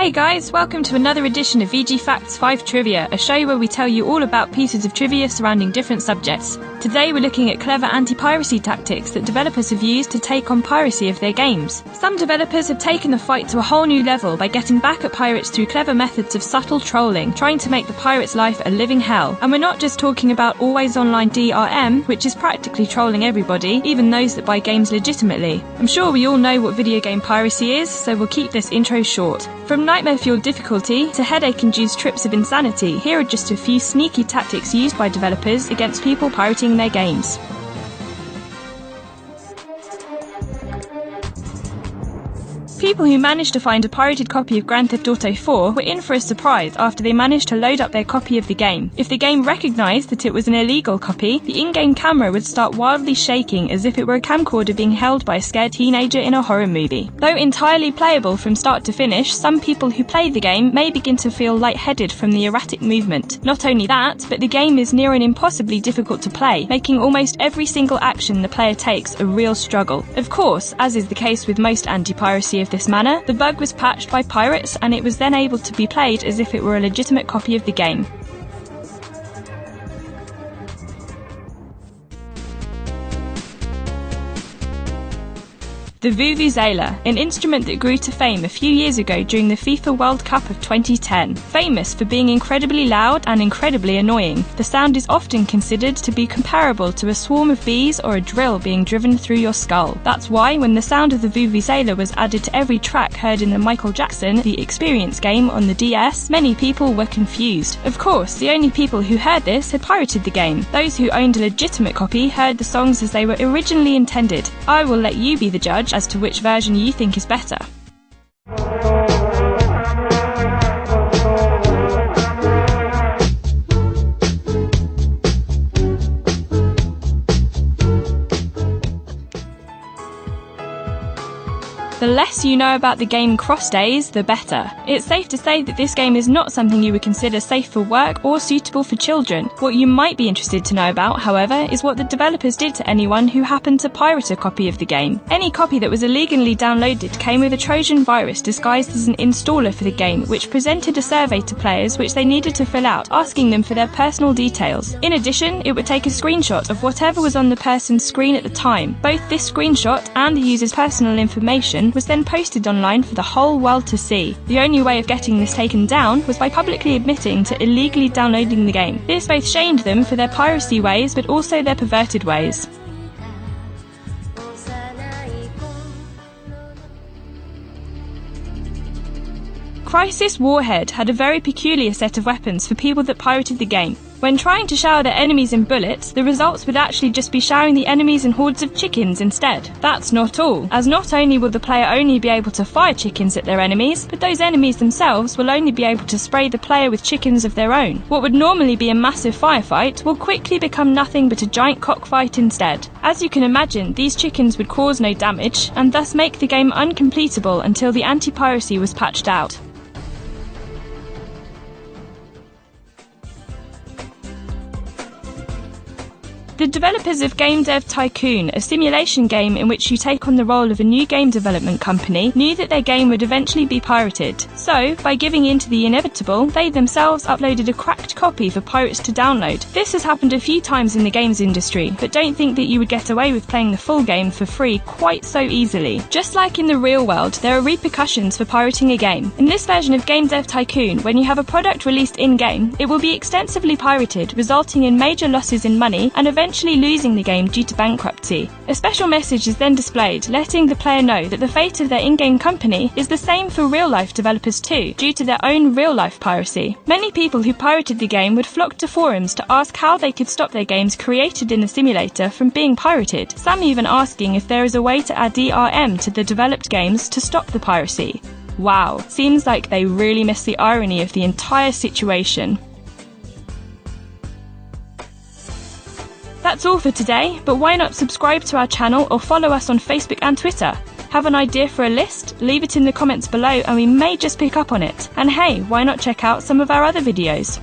Hey guys, welcome to another edition of VGFacts 5 Trivia, a show where we tell you all about pieces of trivia surrounding different subjects. Today we're looking at clever anti-piracy tactics that developers have used to take on piracy of their games. Some developers have taken the fight to a whole new level by getting back at pirates through clever methods of subtle trolling, trying to make the pirate's life a living hell. And we're not just talking about always online DRM, which is practically trolling everybody, even those that buy games legitimately. I'm sure we all know what video game piracy is, so we'll keep this intro short. From nightmare-fueled difficulty to headache-induced trips of insanity, here are just a few sneaky tactics used by developers against people pirating their games. People who managed to find a pirated copy of Grand Theft Auto 4 were in for a surprise after they managed to load up their copy of the game. If the game recognised that it was an illegal copy, the in-game camera would start wildly shaking as if it were a camcorder being held by a scared teenager in a horror movie. Though entirely playable from start to finish, some people who play the game may begin to feel lightheaded from the erratic movement. Not only that, but the game is near and impossibly difficult to play, making almost every single action the player takes a real struggle. Of course, as is the case with most anti-piracy of this manner, the bug was patched by pirates and it was then able to be played as if it were a legitimate copy of the game. The Vuvuzela, an instrument that grew to fame a few years ago during the FIFA World Cup of 2010. Famous for being incredibly loud and incredibly annoying, the sound is often considered to be comparable to a swarm of bees or a drill being driven through your skull. That's why when the sound of the Vuvuzela was added to every track heard in the Michael Jackson The Experience game on the DS, many people were confused. Of course, the only people who heard this had pirated the game. Those who owned a legitimate copy heard the songs as they were originally intended. I will let you be the judge as to which version you think is better. The less you know about the game Cross Days, the better. It's safe to say that this game is not something you would consider safe for work or suitable for children. What you might be interested to know about, however, is what the developers did to anyone who happened to pirate a copy of the game. Any copy that was illegally downloaded came with a Trojan virus disguised as an installer for the game, which presented a survey to players which they needed to fill out, asking them for their personal details. In addition, it would take a screenshot of whatever was on the person's screen at the time. Both this screenshot and the user's personal information was then posted online for the whole world to see. The only way of getting this taken down was by publicly admitting to illegally downloading the game. This both shamed them for their piracy ways but also their perverted ways. Crisis Warhead had a very peculiar set of weapons for people that pirated the game. When trying to shower their enemies in bullets, the results would actually just be showering the enemies in hordes of chickens instead. That's not all, as not only will the player only be able to fire chickens at their enemies, but those enemies themselves will only be able to spray the player with chickens of their own. What would normally be a massive firefight will quickly become nothing but a giant cockfight instead. As you can imagine, these chickens would cause no damage, and thus make the game uncompletable until the anti-piracy was patched out. The developers of Game Dev Tycoon, a simulation game in which you take on the role of a new game development company, knew that their game would eventually be pirated. So, by giving in to the inevitable, they themselves uploaded a cracked copy for pirates to download. This has happened a few times in the games industry, but don't think that you would get away with playing the full game for free quite so easily. Just like in the real world, there are repercussions for pirating a game. In this version of Game Dev Tycoon, when you have a product released in-game, it will be extensively pirated, resulting in major losses in money and eventually losing the game due to bankruptcy. A special message is then displayed, letting the player know that the fate of their in-game company is the same for real-life developers too, due to their own real-life piracy. Many people who pirated the game would flock to forums to ask how they could stop their games created in the simulator from being pirated, some even asking if there is a way to add DRM to the developed games to stop the piracy. Wow, seems like they really miss the irony of the entire situation. That's all for today, but why not subscribe to our channel or follow us on Facebook and Twitter? Have an idea for a list? Leave it in the comments below and we may just pick up on it. And hey, why not check out some of our other videos?